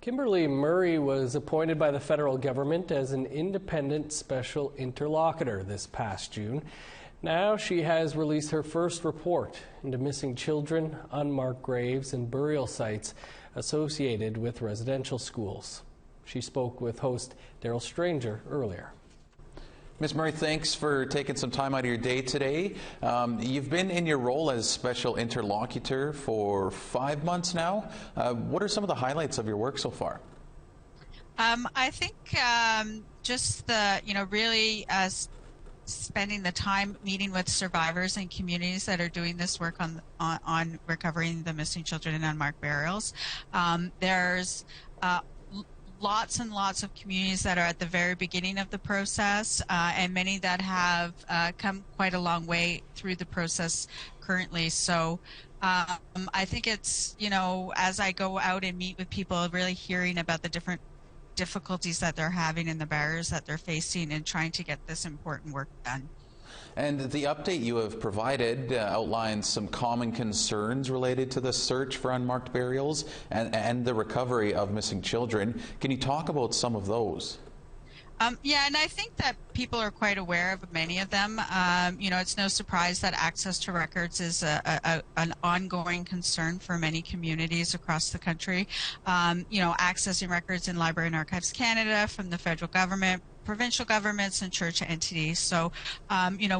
Kimberly Murray was appointed by the federal government as an Independent Special Interlocutor this past June. Now she has released her first report into missing children, unmarked graves, and burial sites associated with residential schools. She spoke with host Daryl Stranger earlier. Ms. Murray, thanks for taking some time out of your day today. You've been in your role as Special Interlocutor for 5 months now. What are some of the highlights of your work so far? I think just the, really spending the time meeting with survivors and communities that are doing this work on recovering the missing children and unmarked burials. There's lots and lots of communities that are at the very beginning of the process, and many that have come quite a long way through the process currently. So I think it's, as I go out and meet with people, really hearing about the different difficulties that they're having and the barriers that they're facing and trying to get this important work done. And the update you have provided outlines some common concerns related to the search for unmarked burials and the recovery of missing children. Can you talk about some of those? Yeah, and I think that people are quite aware of many of them. It's no surprise that access to records is an ongoing concern for many communities across the country. Accessing records in Library and Archives Canada, from the federal government, provincial governments, and church entities. So,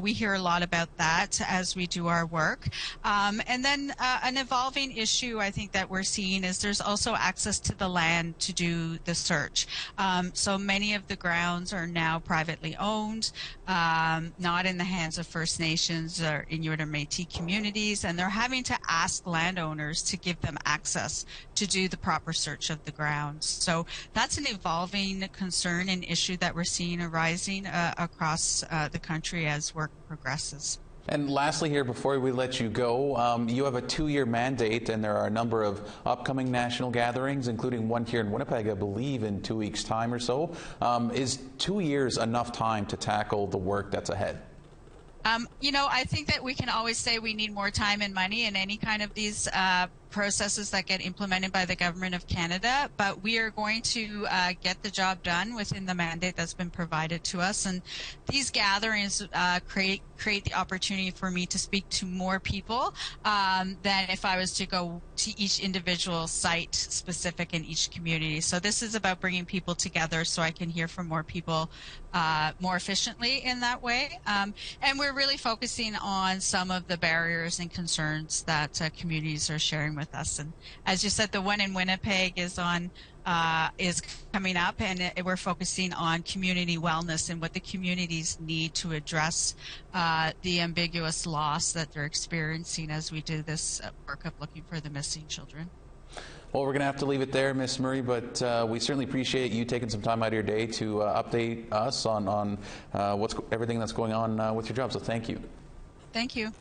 we hear a lot about that as we do our work. And then an evolving issue I think that we're seeing is there's also access to the land to do the search. So many of the grounds are now privately owned, not in the hands of First Nations or Inuit or Métis communities, and they're having to ask landowners to give them access to do the proper search of the grounds. So that's an evolving concern and issue that we're seeing arising across the country as work progresses. And lastly here, before we let you go, you have a 2-year mandate, and there are a number of upcoming national gatherings, including one here in Winnipeg, I believe, in 2 weeks' time or so. Is 2 years enough time to tackle the work that's ahead? I think that we can always say we need more time and money in any kind of these processes that get implemented by the Government of Canada, but we are going to get the job done within the mandate that's been provided to us. And these gatherings create the opportunity for me to speak to more people than if I was to go to each individual site specific in each community. So this is about bringing people together so I can hear from more people more efficiently in that way. And we're really focusing on some of the barriers and concerns that communities are sharing with us. And as you said, the one in Winnipeg is coming up, and we're focusing on community wellness and what the communities need to address the ambiguous loss that they're experiencing as we do this work of looking for the missing children. Well, we're going to have to leave it there, Ms. Murray, but we certainly appreciate you taking some time out of your day to update us on everything that's going on with your job. So thank you. Thank you.